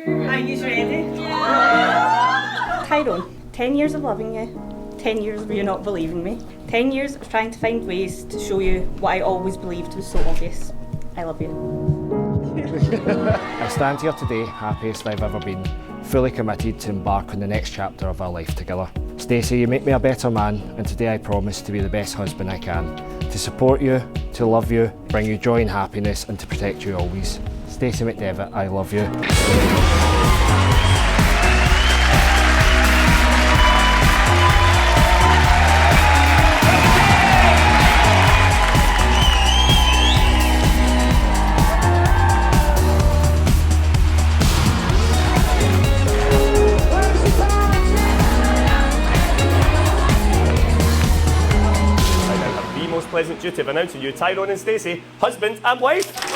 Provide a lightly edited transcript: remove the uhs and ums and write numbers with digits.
Are you ready? Yeah. Tyrone, 10 years of loving you, 10 years of you not believing me, 10 years of trying to find ways to show you what I always believed was so obvious. I love you. I stand here today happiest I've ever been, fully committed to embark on the next chapter of our life together. Stacey, you make me a better man, and today I promise to be the best husband I can, to support you, to love you, bring you joy and happiness, and to protect you always. Stacey McDevitt, I love you. Pleasant duty of announcing you, Tyrone and Stacey, husband and wife.